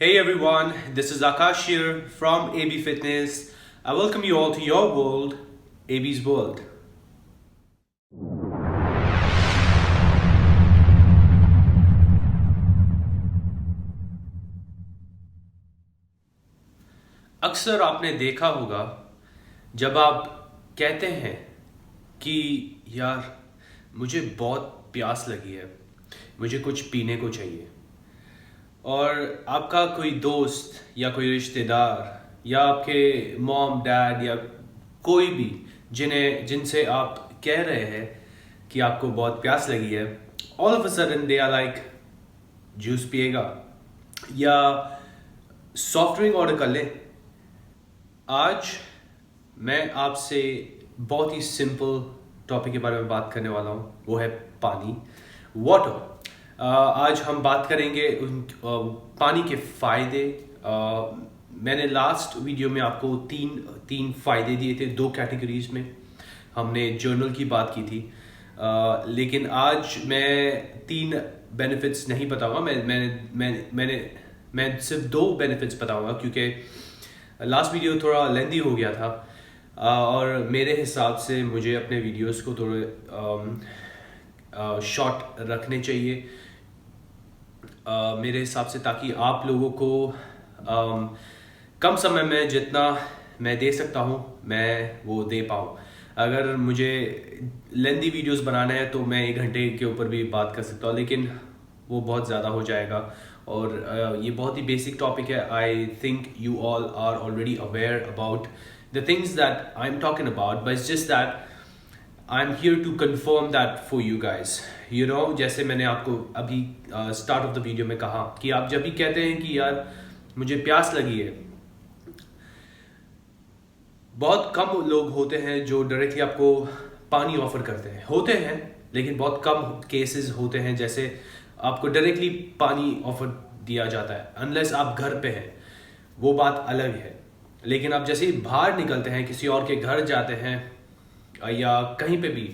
Hey everyone, this is Akash here from AB Fitness. I welcome you all to your world, AB's World. अक्सर आपने देखा होगा जब आप कहते हैं कि यार मुझे बहुत प्यास लगी है, मुझे कुछ पीने को चाहिए, और आपका कोई दोस्त या कोई रिश्तेदार या आपके मॉम डैड या कोई भी जिनसे आप कह रहे हैं कि आपको बहुत प्यास लगी है, all of a sudden they are like juice पिएगा या सॉफ्ट ड्रिंक ऑर्डर कर ले। आज मैं आपसे बहुत ही सिंपल टॉपिक के बारे में बात करने वाला हूँ, वो है पानी, वाटर। आज हम बात करेंगे पानी के फ़ायदे। मैंने लास्ट वीडियो में आपको तीन फ़ायदे दिए थे, दो कैटेगरीज में। हमने जर्नल की बात की थी, लेकिन आज मैं तीन बेनिफिट्स नहीं बताऊंगा। मैं सिर्फ दो बेनिफिट्स बताऊंगा, क्योंकि लास्ट वीडियो थोड़ा लेंदी हो गया था और मेरे हिसाब से मुझे अपने वीडियोस को थोड़े शॉर्ट रखने चाहिए मेरे हिसाब से, ताकि आप लोगों को कम समय में जितना मैं दे सकता हूँ मैं वो दे पाऊँ। अगर मुझे लेंदी वीडियोस बनाना है तो मैं 1 घंटे के ऊपर भी बात कर सकता हूँ, लेकिन वो बहुत ज़्यादा हो जाएगा। और ये बहुत ही बेसिक टॉपिक है। I think you all are already aware about the things that I am talking about, but it's just that I am here to confirm that for you guys. You know, जैसे मैंने आपको अभी start of the video में कहा कि आप जब भी कहते हैं कि यार मुझे प्यास लगी है, बहुत कम लोग होते हैं जो डायरेक्टली आपको पानी ऑफर करते हैं। होते हैं, लेकिन बहुत कम केसेस होते हैं जैसे आपको डायरेक्टली पानी ऑफर दिया जाता है, अनलेस आप घर पे हैं, वो बात अलग है। लेकिन आप जैसे ही बाहर निकलते हैं, किसी और के घर जाते हैं या कहीं पे भी,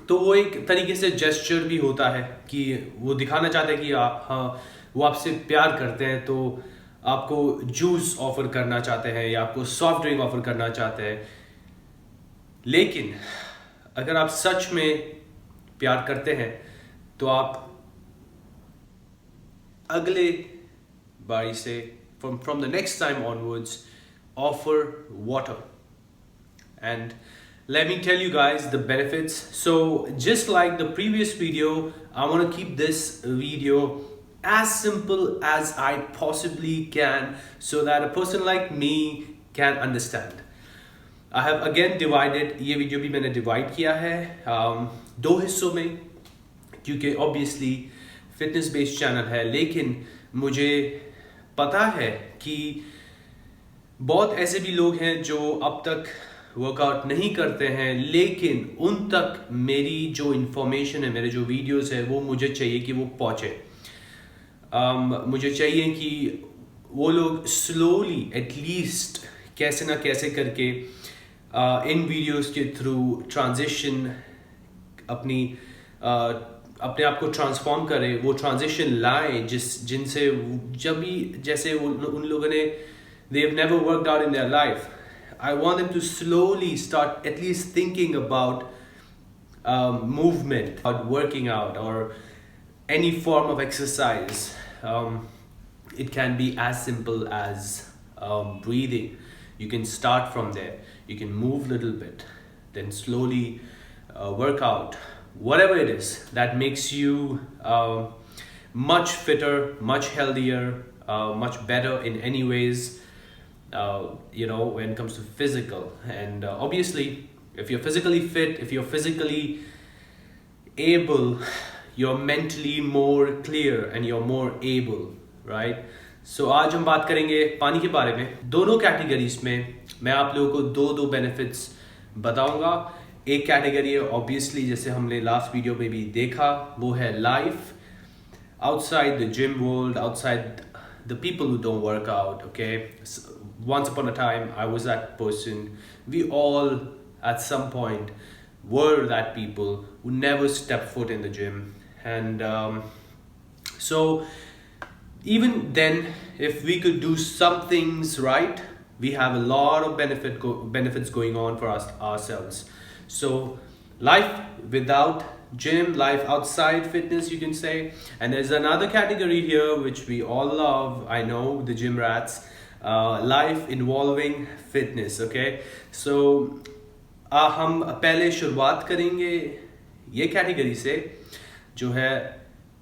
तो वो एक तरीके से जेस्चर भी होता है कि वो दिखाना चाहते हैं कि हाँ, वो आपसे प्यार करते हैं, तो आपको जूस ऑफर करना चाहते हैं या आपको सॉफ्ट ड्रिंक ऑफर करना चाहते हैं। लेकिन अगर आप सच में प्यार करते हैं तो आप अगले बारी से from the next time onwards offer water. And let me tell you guys the benefits. So just like the previous video, I want to keep this video as simple as I possibly can, so that a person like me can understand. I have again divided, ये video भी मैंने divide किया है दो हिस्सों में, क्योंकि obviously fitness based channel है। लेकिन मुझे पता है कि बहुत ऐसे भी लोग हैं जो अब तक वर्कआउट नहीं करते हैं, लेकिन उन तक मेरी जो इन्फॉर्मेशन है, मेरे जो वीडियोस है, वो मुझे चाहिए कि वो पहुँचे। मुझे चाहिए कि वो लोग स्लोली एटलीस्ट कैसे ना कैसे करके इन वीडियोस के थ्रू ट्रांजिशन अपने आप को ट्रांसफॉर्म करें, वो ट्रांजिशन लाए जिनसे जब भी, जैसे उन लोगों ने they have never worked out in their life. I want them to slowly start at least thinking about movement, about working out, or any form of exercise. It can be as simple as breathing. You can start from there. You can move a little bit, then slowly work out. Whatever it is that makes you much fitter, much healthier, much better in any ways. You know, when it comes to physical, and obviously if you're physically fit, if you're physically able, you're mentally more clear and you're more able, right? So आज हम बात करेंगे पानी के बारे में। दोनों categories में मैं आप लोगों को दो बेनिफिट्स बताऊंगा। एक कैटेगरी है ऑब्वियसली, जैसे हमने लास्ट वीडियो में भी देखा, वो है life outside the gym world, outside the people who don't work out, okay? Once upon a time, I was that person. We all, at some point, were that people who never stepped foot in the gym. And so Even then, if we could do some things right, we have a lot of benefits going on for us ourselves. So life without gym, life outside fitness, you can say. And there's another category here which we all love, I know, the gym rats. Life involving fitness. Okay, so हम पहले शुरुआत करेंगे ये category से, जो है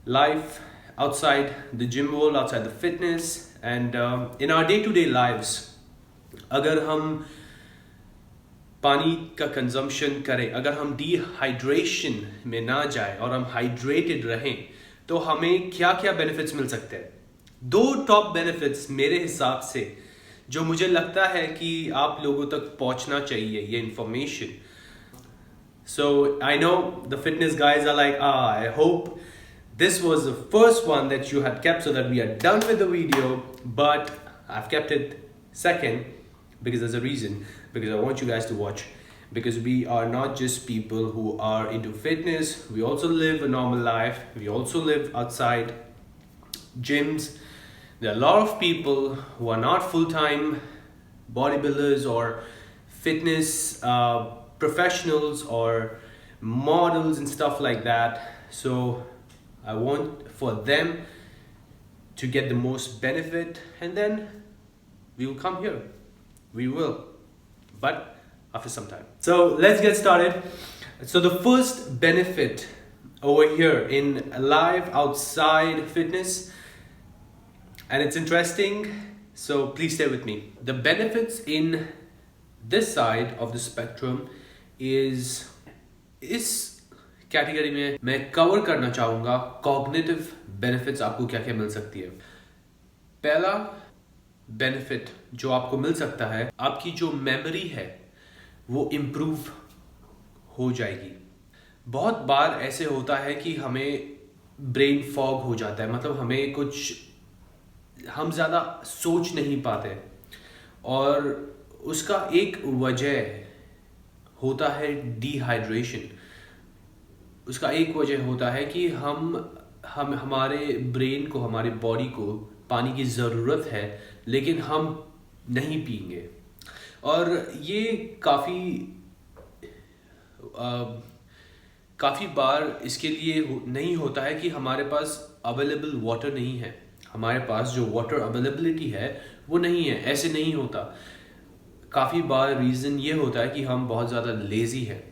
life outside the gym world, outside the fitness, and in our day-to-day lives. अगर हम पानी का कंजम्पशन करें, अगर हम डिहाइड्रेशन में ना जाए और हम हाइड्रेटेड रहें, तो हमें क्या क्या बेनिफिट्स मिल सकते हैं? दो टॉप बेनिफिट्स मेरे हिसाब से जो मुझे लगता है कि आप लोगों तक पहुंचना चाहिए ये information. So I know the fitness guys are like, I hope this was the first one that you had kept so that we are done with the video, but I've kept it second because there's a reason, because I want you guys to watch, because we are not just people who are into fitness, we also live a normal life, we also live outside gyms. There are a lot of people who are not full-time bodybuilders or fitness professionals or models and stuff like that. So I want for them to get the most benefit, and then we will come here. We will, but after some time. So let's get started. So the first benefit over here in live outside fitness, and it's interesting, so please stay with me. The benefits in this side of the spectrum is, इस category में मैं cover करना चाहूँगा cognitive benefits आपको क्या क्या मिल सकती है. पहला बेनिफिट जो आपको मिल सकता है, आपकी जो मेमोरी है वो इम्प्रूव हो जाएगी. बहुत बार ऐसे होता है कि हमें ब्रेन फॉग हो जाता है, मतलब हमें कुछ, हम ज़्यादा सोच नहीं पाते, और उसका एक वजह होता है डिहाइड्रेशन. उसका एक वजह होता है कि हम हमारे ब्रेन को, हमारे बॉडी को पानी की ज़रूरत है, लेकिन हम नहीं पिएंगे. और ये काफ़ी बार इसके लिए नहीं होता है कि हमारे पास अवेलेबल वाटर नहीं है, हमारे पास जो वाटर अवेलेबिलिटी है वो नहीं है. ऐसे नहीं होता. काफ़ी बार रीज़न ये होता है कि हम बहुत ज़्यादा लेज़ी हैं.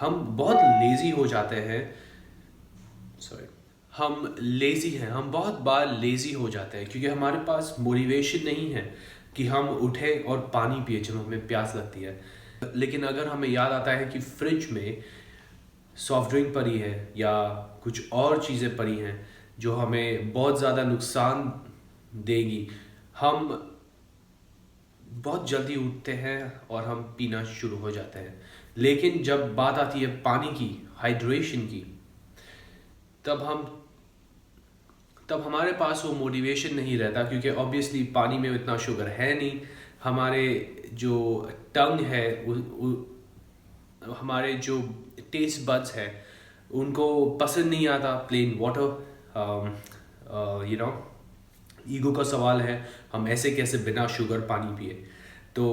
हम बहुत लेज़ी हो जाते हैं. हम लेज़ी हैं, हम बहुत बार लेज़ी हो जाते हैं क्योंकि हमारे पास मोटिवेशन नहीं है कि हम उठें और पानी पिए जब हमें प्यास लगती है. लेकिन अगर हमें याद आता है कि फ्रिज में सॉफ्ट ड्रिंक पड़ी है या कुछ और चीज़ें पड़ी हैं जो हमें बहुत ज़्यादा नुकसान देगी, हम बहुत जल्दी उठते हैं और हम पीना शुरू हो जाते हैं. लेकिन जब बात आती है पानी की, हाइड्रेशन की, तब हमारे पास वो मोटिवेशन नहीं रहता, क्योंकि ऑब्वियसली पानी में इतना शुगर है नहीं. हमारे जो टंग है, हमारे जो टेस्ट बड्स है, उनको पसंद नहीं आता प्लेन वाटर. ईगो का सवाल है, हम ऐसे कैसे बिना शुगर पानी पिए. तो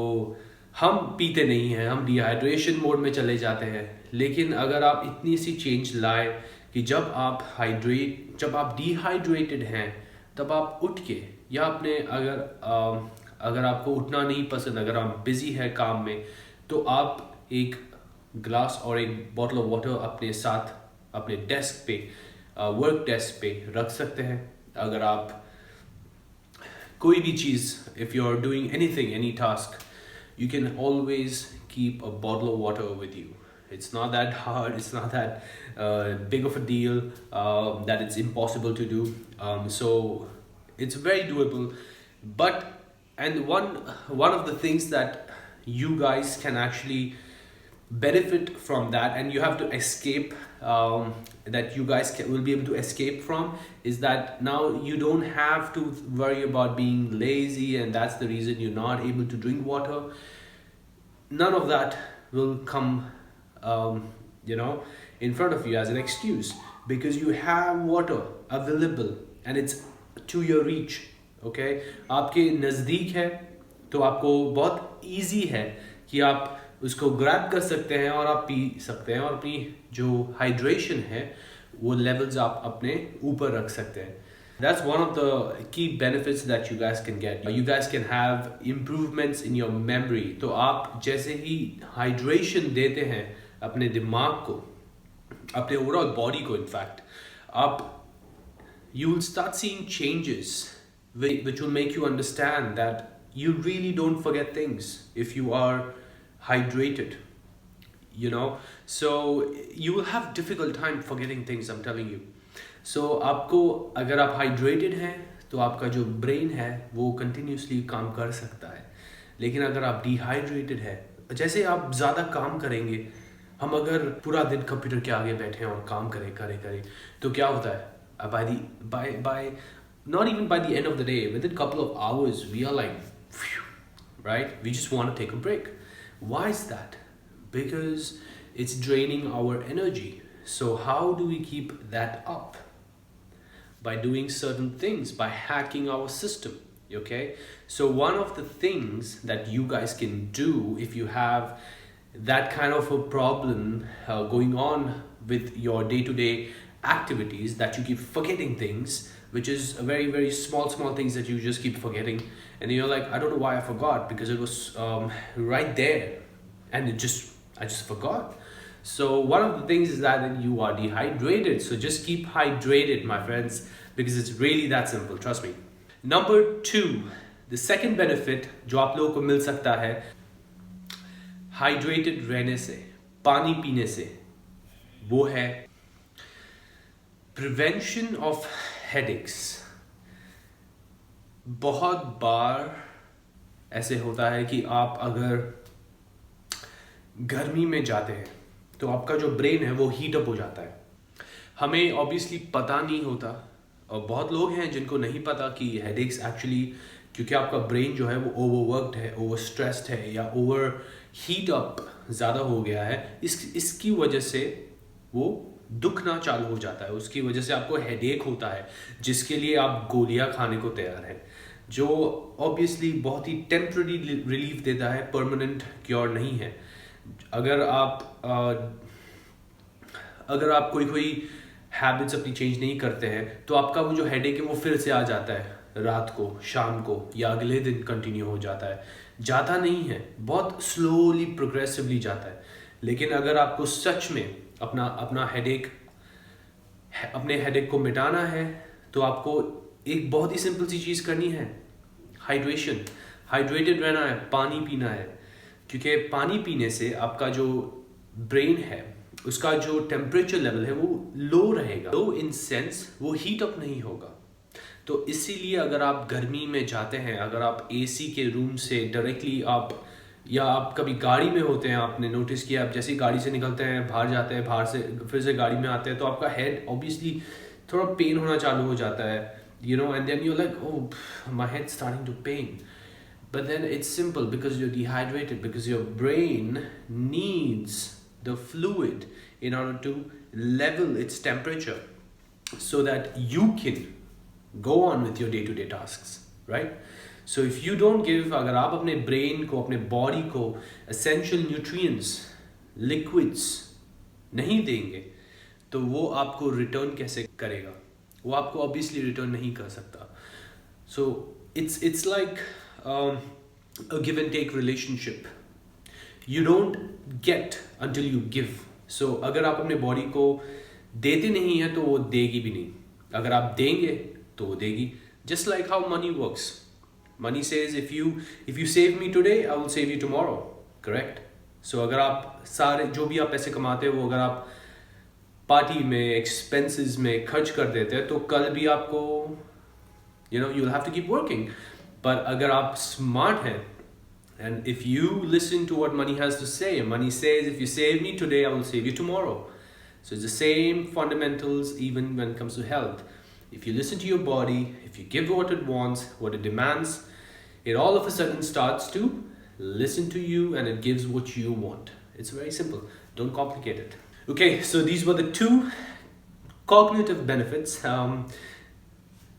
हम पीते नहीं हैं, हम डिहाइड्रेशन मोड में चले जाते हैं. लेकिन अगर आप इतनी सी चेंज लाए कि जब आप डिहाइड्रेटेड हैं, तब आप उठ के, या अपने अगर आपको उठना नहीं पसंद, अगर आप बिजी है काम में, तो आप एक ग्लास और एक बॉटल ऑफ वाटर अपने साथ अपने डेस्क पे, वर्क डेस्क पे रख सकते हैं. अगर आप कोई भी चीज़, if you are doing anything, any task, you can always keep a bottle of water with you. It's not that hard, it's not that big of a deal, that it's impossible to do. So it's very doable. And one of the things that you guys can actually benefit from that, and you have to escape, that you guys will be able to escape from, is that now you don't have to worry about being lazy, and that's the reason you're not able to drink water. None of that will come in front of you as an excuse, because you have water available and it's to your reach. Okay, आपके नज़दीक है तो आपको बहुत easy है कि आप उसको grab कर सकते हैं और आप पी सकते हैं और अपनी जो hydration है वो levels आप अपने ऊपर रख सकते हैं. That's one of the key benefits that you guys can get. You guys can have improvements in your memory. तो आप जैसे ही hydration देते हैं अपने दिमाग को, अपने overall body को, in fact, आप you will start seeing changes which will make you understand that you really don't forget things if you are hydrated, you know. So you will have difficult time forgetting things, I'm telling you. So आपको अगर आप hydrated हैं तो आपका जो brain है वो continuously काम कर सकता है. लेकिन अगर आप dehydrated है, जैसे आप ज़्यादा काम करेंगे, हम अगर पूरा दिन कंप्यूटर के आगे बैठे हैं और काम करें तो क्या होता है? By not even by the end of the day, within a couple of hours we are like, phew, right? We just want to take a break. Why is that? Because it's draining our energy. So how do we keep that up? By doing certain things, by hacking our system. Okay, so one of the things that you guys can do if you have that kind of a problem going on with your day-to-day activities, that you keep forgetting things, which is a very small things that you just keep forgetting, and you're like, I don't know why I forgot, because it was right there and I just forgot. So one of the things is that you are dehydrated. So just keep hydrated, my friends, because it's really that simple, trust me. Number 2, the second benefit जो आप लोगों को मिल सकता है hydrated रहने से, पानी पीने से, वो है prevention of headaches. बहुत बार ऐसे होता है कि आप अगर गर्मी में जाते हैं तो आपका जो ब्रेन है वो हीट अप हो जाता है. हमें ऑब्वियसली पता नहीं होता, और बहुत लोग हैं जिनको नहीं पता कि हेडेक्स एक्चुअली, क्योंकि आपका ब्रेन जो है वो ओवरवर्कड है, ओवर स्ट्रेस्ड है, या ओवर हीट अप ज़्यादा हो गया है, इसकी वजह से वो दुखना चालू हो जाता है. उसकी वजह से आपको हेडेक होता है, जिसके लिए आप गोलियां खाने को तैयार हैं, जो ऑब्वियसली बहुत ही टेम्पररी रिलीफ देता है, परमानेंट क्योर नहीं है. अगर आप कोई हैबिट्स अपनी चेंज नहीं करते हैं तो आपका वो जो हेडेक है वो फिर से आ जाता है रात को, शाम को, या अगले दिन कंटिन्यू हो जाता है. जाता नहीं है, बहुत स्लोली प्रोग्रेसिवली जाता है. लेकिन अगर आपको सच में अपने हेडेक को मिटाना है तो आपको एक बहुत ही सिंपल सी चीज़ करनी है, हाइड्रेशन. हाइड्रेटेड रहना है, पानी पीना है, क्योंकि पानी पीने से आपका जो ब्रेन है उसका जो टेम्परेचर लेवल है वो लो रहेगा. लो इन सेंस वो हीट अप नहीं होगा. तो इसीलिए अगर आप गर्मी में जाते हैं, अगर आप एसी के रूम से डायरेक्टली या आप कभी गाड़ी में होते हैं, आपने नोटिस किया, आप जैसे ही गाड़ी से निकलते हैं, बाहर जाते हैं, बाहर से फिर से गाड़ी में आते हैं, तो आपका हेड ऑब्वियसली थोड़ा पेन होना चालू हो जाता है, you know, and then you're like, oh, my head's starting to pain. But then it's simple, because you're dehydrated, because your brain needs the fluid in order to level its temperature so that you can go on with your day-to-day tasks, right? So if you don't give, अगर आप अपने brain को, अपने body को essential nutrients, liquids नहीं देंगे तो वो आपको return कैसे करेगा? वो आपको obviously return नहीं कर सकता. So it's like a give and take relationship. You don't get until you give. So अगर आप अपने body को देते नहीं हैं तो वो देगी भी नहीं. अगर आप देंगे तो वो देगी. Just like how money works. Money says if you save me today, I will save you tomorrow. Correct? So अगर आप सारे जो भी आप पैसे कमाते हो वो अगर आप पार्टी में, एक्सपेंसेस में खर्च कर देते हैं तो कल भी आपको you'll have to keep working. But अगर आप smart हैं, and if you listen to what money has to say, money says if you save me today, I will save you tomorrow. So it's the same fundamentals even when it comes to health. If you listen to your body, if you give what it wants, what it demands, it all of a sudden starts to listen to you and it gives what you want. It's very simple. Don't complicate it. Okay, so these were the 2 cognitive benefits.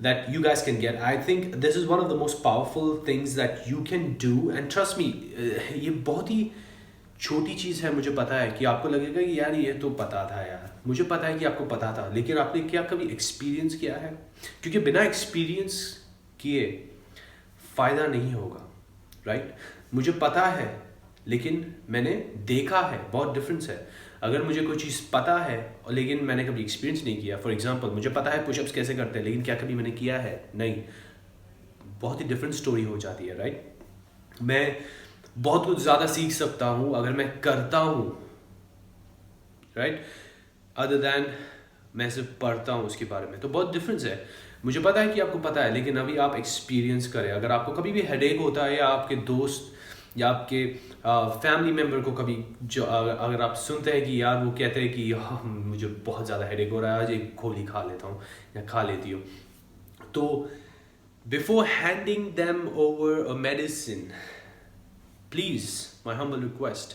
that you guys can get. I think this is one of the most powerful things that you can do, and trust me, ये बहुत ही छोटी चीज़ है। मुझे पता है कि आपको लगेगा कि यार ये तो पता था यार, मुझे पता है कि आपको पता था, लेकिन आपने क्या कभी एक्सपीरियंस किया है? क्योंकि बिना एक्सपीरियंस किए फ़ायदा नहीं होगा, राइट? मुझे पता है लेकिन मैंने देखा है, बहुत डिफरेंस है। अगर मुझे कोई चीज़ पता है और लेकिन मैंने कभी एक्सपीरियंस नहीं किया, फॉर एग्जांपल मुझे पता है पुशअप्स कैसे करते हैं, लेकिन क्या कभी मैंने किया है? नहीं। बहुत ही डिफरेंट स्टोरी हो जाती है, राइट? मैं बहुत कुछ ज़्यादा सीख सकता हूँ अगर मैं करता हूँ, राइट, अदर दैन मैं सिर्फ पढ़ता हूँ उसके बारे में। तो बहुत डिफरेंस है। मुझे पता है कि आपको पता है, लेकिन अभी आप एक्सपीरियंस करें। अगर आपको कभी भी हेडेक होता है, या आपके दोस्त या आपके फैमिली मेम्बर को कभी जो अगर आप सुनते हैं कि यार वो कहते हैं कि मुझे बहुत ज़्यादा हेडेक हो रहा है, आज एक गोली खा लेता हूँ या खा लेती हूँ, तो before handing them over a medicine, please, my humble request,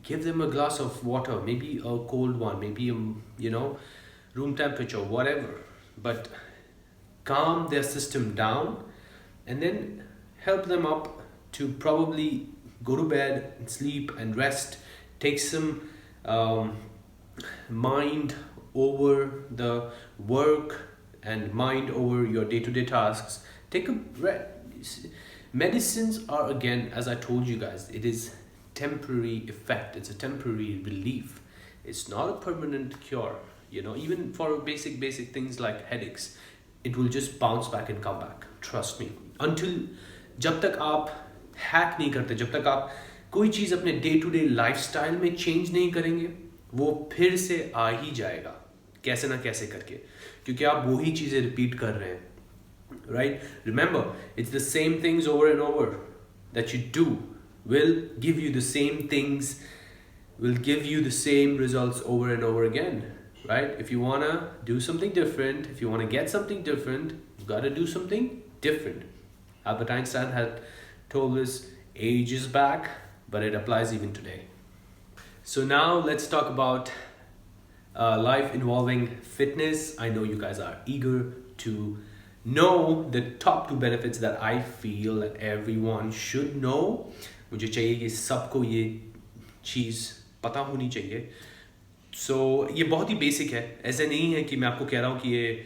give them a glass of water, maybe a cold one, maybe room temperature, whatever, but calm their system down, and then help them up to probably go to bed and sleep and rest. Take some um, mind over the work and mind over your day-to-day tasks. Take a breath. Medicines are, again, as I told you guys, it is temporary effect, it's a temporary relief, it's not a permanent cure. Even for basic things like headaches, it will just bounce back and come back, trust me. Until जब तक आप hack नहीं करते, जब तक आप कोई चीज़ अपने डे टू डे लाइफस्टाइल में चेंज नहीं करेंगे, वो फिर से आ ही जाएगा कैसे ना कैसे करके, क्योंकि आप वही चीज़ें रिपीट कर रहे हैं, right? Remember, it's the same things over and over that you do will give you the same things, will give you the same results over and over again, right? If you want to do something different, if you want to get something different, you got to do something different. Albert Einstein had told us ages back, but it applies even today. So now let's talk about life involving fitness. I know you guys are eager to know the top 2 benefits that I feel that everyone should know. मुझे चाहिए कि सबको ये चीज़ पता होनी चाहिए। So ये बहुत ही बेसिक है, ऐसे नहीं है कि मैं आपको कह रहा हूँ कि ये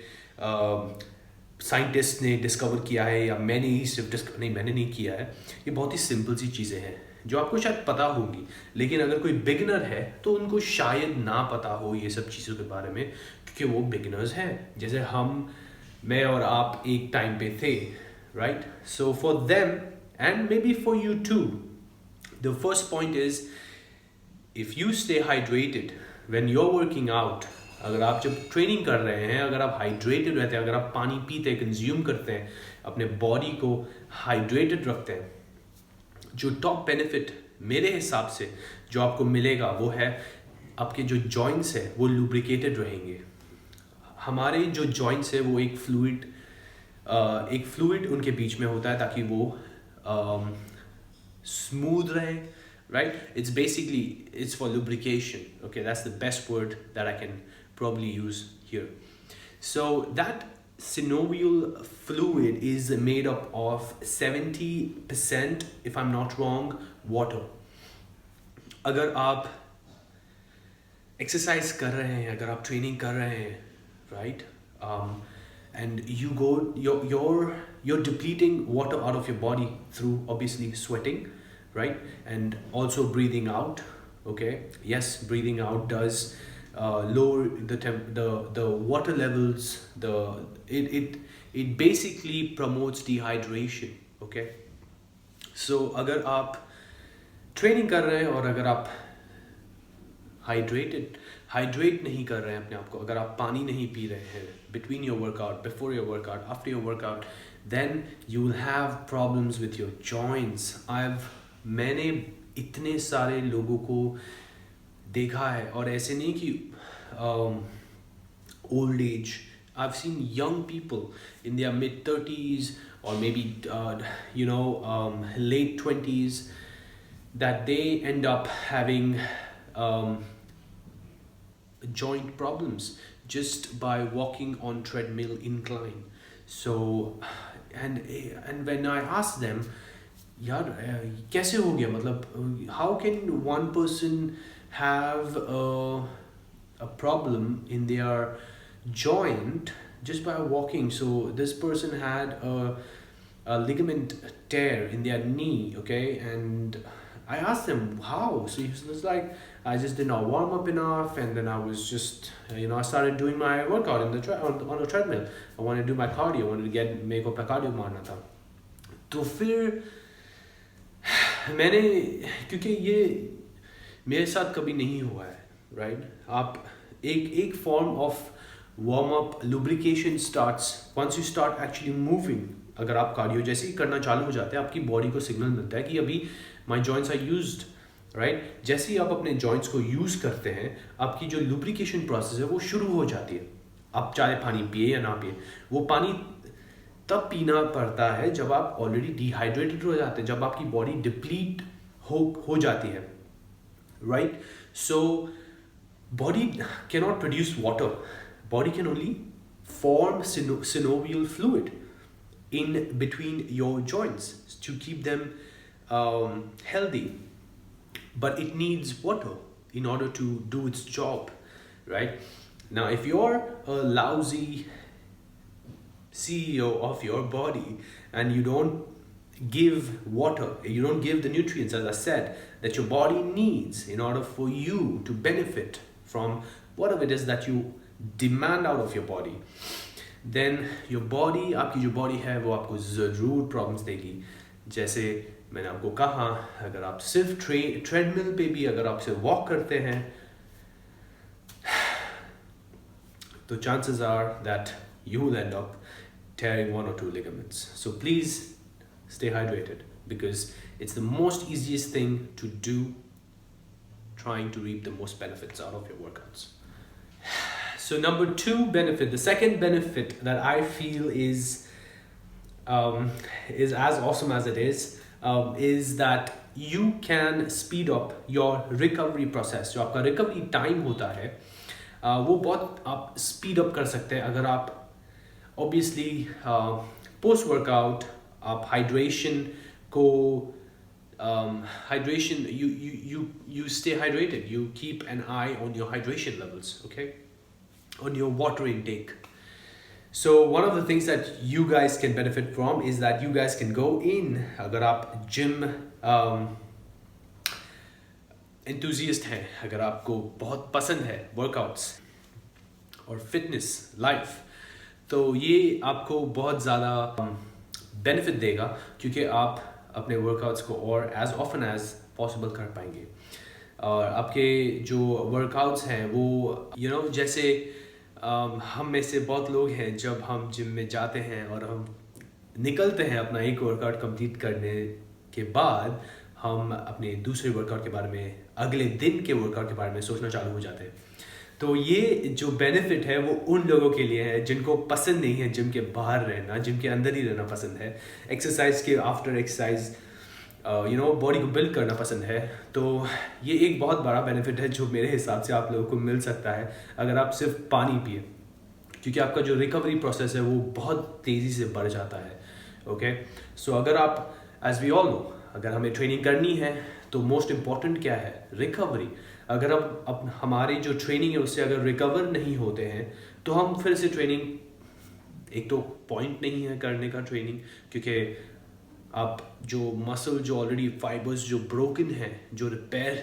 साइंटिस्ट ने डिस्कवर किया है या मैंने ही सिर्फ नहीं, मैंने नहीं किया है। ये बहुत ही सिंपल सी चीज़ें हैं जो आपको शायद पता होंगी, लेकिन अगर कोई बिगिनर है तो उनको शायद ना पता हो ये सब चीज़ों के बारे में, क्योंकि वो बिगिनर्स हैं, जैसे मैं और आप एक टाइम पे थे, right? So for them and maybe for you too, the first point is if you stay hydrated when you are working out. अगर आप जब ट्रेनिंग कर रहे हैं, अगर आप हाइड्रेटेड रहते हैं, अगर आप पानी पीते हैं, कंज्यूम करते हैं, अपने बॉडी को हाइड्रेटेड रखते हैं, जो टॉप बेनिफिट मेरे हिसाब से जो आपको मिलेगा वो है आपके जो जॉइंट्स है वो लुब्रिकेटेड रहेंगे। हमारे जो जॉइंट्स है वो एक फ्लूइड उनके बीच में होता है ताकि वो स्मूथ रहे, right? It's basically it's for lubrication, okay? That's the best word that I can probably use here. So that synovial fluid is made up of 70%, if I'm not wrong, water. अगर आप exercise कर रहे हैं, अगर आप training कर रहे हैं, right? And you go, you're depleting water out of your body through obviously sweating, right? And also breathing out, okay? Yes, breathing out does lower the water levels. It basically promotes dehydration, okay? So अगर आप training कर रहे हैं और अगर आप hydrate नहीं कर रहे हैं अपने आप को, अगर आप पानी नहीं पी रहे हैं between your workout, before your workout, after your workout, then you will have problems with your joints. मैंने इतने सारे लोगों को देखा है, और ऐसे नहीं कि old age. I've seen young people in their mid-30s or maybe late 20s that they end up having joint problems just by walking on treadmill incline. So and when I asked them, यार कैसे हो गया, मतलब how can one person have a problem in their joint just by walking. So this person had a ligament tear in their knee, okay, and I asked them how. So he was like, I just did not warm up enough, and then I was just, I started doing my workout in the on a treadmill. I wanted to do my cardio, I wanted to get make up my cardio मारना था. तो फिर मैंने, क्योंकि ये मेरे साथ कभी नहीं हुआ है, राइट? आप एक form of warm up lubrication starts once you start actually moving. अगर आप कार्डियो जैसे ही करना चालू हो जाते हैं, आपकी बॉडी को सिग्नल मिलता है कि अभी माई जॉइंट्स आर यूज्ड, राइट? जैसे ही आप अपने जॉइंट्स को यूज़ करते हैं, आपकी जो लुब्रिकेशन प्रोसेस है वो शुरू हो जाती है. आप चाहे पानी पिए या ना पिए, वो पानी तब पीना पड़ता है जब आप ऑलरेडी डिहाइड्रेटेड हो जाते हैं, जब आपकी बॉडी डिप्लीट हो जाती है, right? So body can not produce water, body can only form synovial fluid in between your joints to keep them healthy, but it needs water in order to do its job, right? Now if you're a lousy CEO of your body and you don't give water, you don't give the nutrients, as I said, that your body needs in order for you to benefit from whatever it is that you demand out of your body, then your body, आपकी जो body है वो आपको ज़रूर problems देगी. जैसे मैंने आपको कहा, अगर आप सिर्फ treadmill पे भी अगर आप सिर्फ walk करते हैं, तो chances are that you will end up tearing 1 or 2 ligaments. So please stay hydrated, because it's the most easiest thing to do, trying to reap the most benefits out of your workouts. So number 2 benefit, the second benefit that I feel is as awesome as it is that you can speed up your recovery process. जो आपका recovery time होता है, वो बहुत आप speed up कर सकते हैं अगर आप obviously post workout आप hydration को hydration you stay hydrated, you keep an eye on your hydration levels, okay, on your water intake. So one of the things that you guys can benefit from is that you guys can go in, अगर आप gym enthusiast हैं, अगर आपको बहुत पसंद है workouts और fitness life, तो ये आपको बहुत ज़्यादा benefit देगा, क्योंकि आप अपने वर्कआउट्स को और as often as possible कर पाएंगे. और आपके जो वर्कआउट्स हैं वो जैसे हम में से बहुत लोग हैं, जब हम जिम में जाते हैं और हम निकलते हैं अपना एक वर्कआउट कंप्लीट करने के बाद, हम अपने दूसरे वर्कआउट के बारे में, अगले दिन के वर्कआउट के बारे में सोचना चालू हो जाते हैं. तो ये जो बेनिफिट है वो उन लोगों के लिए है जिनको पसंद नहीं है जिम के बाहर रहना, जिम के अंदर ही रहना पसंद है, एक्सरसाइज के आफ्टर एक्सरसाइज बॉडी को बिल्ड करना पसंद है. तो ये एक बहुत बड़ा बेनिफिट है जो मेरे हिसाब से आप लोगों को मिल सकता है अगर आप सिर्फ पानी पिए, क्योंकि आपका जो रिकवरी प्रोसेस है वो बहुत तेज़ी से बढ़ जाता है. ओके, सो अगर आप, एज वी ऑल नो, अगर हमें ट्रेनिंग करनी है तो मोस्ट इम्पॉर्टेंट क्या है? रिकवरी. अगर अब हमारी जो ट्रेनिंग है उससे अगर रिकवर नहीं होते हैं तो हम फिर से ट्रेनिंग, एक तो पॉइंट नहीं है करने का ट्रेनिंग, क्योंकि आप जो मसल जो ऑलरेडी फाइबर्स जो ब्रोकन हैं, जो रिपेयर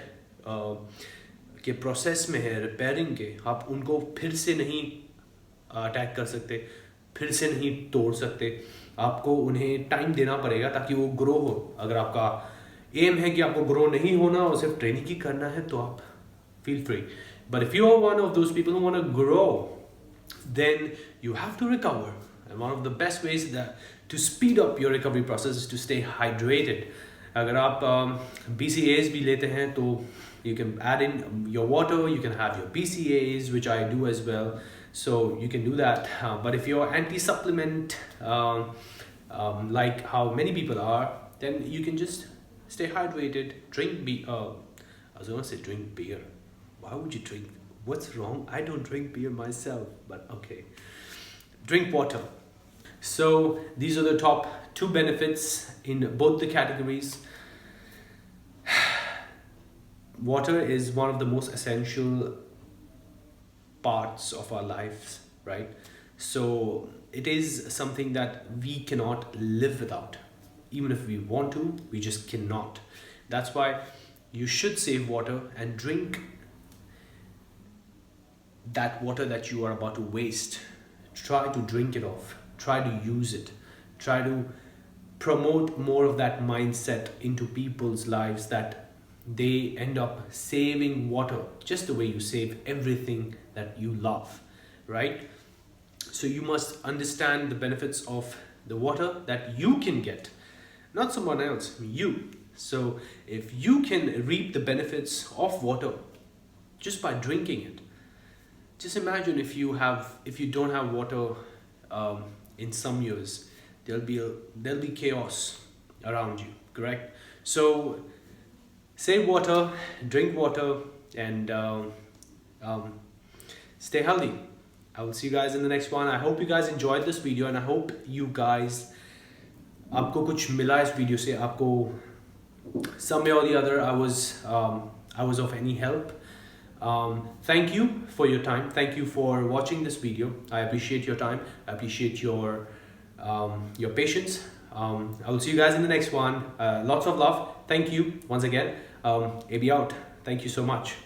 के प्रोसेस में है, रिपेयरिंग के, आप उनको फिर से नहीं अटैक कर सकते, फिर से नहीं तोड़ सकते. आपको उन्हें टाइम देना पड़ेगा ताकि वो ग्रो हो. अगर आपका एम है कि आपको ग्रो नहीं होना और सिर्फ ट्रेनिंग ही करना है तो आप feel free. But if you are one of those people who want to grow, then you have to recover. And one of the best ways to speed up your recovery process is to stay hydrated. अगर आप BCAAs भी लेते हैं तो you can add in your water, you can have your BCAAs, which I do as well. So you can do that. But if you're anti-supplement, like how many people are, then you can just stay hydrated, drink beer. I was going to say drink beer. Why would you drink? What's wrong? I don't drink beer myself, but okay. Drink water. So these are the top two benefits in both the categories. Water is one of the most essential parts of our lives, right? So it is something that we cannot live without. Even if we want to, we just cannot. That's why you should save water and drink that water that you are about to waste. Try to drink it off, try to use it, try to promote more of that mindset into people's lives, that they end up saving water just the way you save everything that you love, right? So you must understand the benefits of the water that you can get, not someone else, you. So if you can reap the benefits of water just by drinking it, just imagine if you don't have water in some years, there'll be chaos around you, correct? So save water, drink water, and um, stay healthy. I will see you guys in the next one. I hope you guys enjoyed this video, and I hope you guys, आपको कुछ मिला इस video से, आपको some way or the other I was of any help. Thank you for your time. Thank you for watching this video. I appreciate your time. I appreciate your patience. I will see you guys in the next one. Lots of love. Thank you once again. AB out. Thank you so much.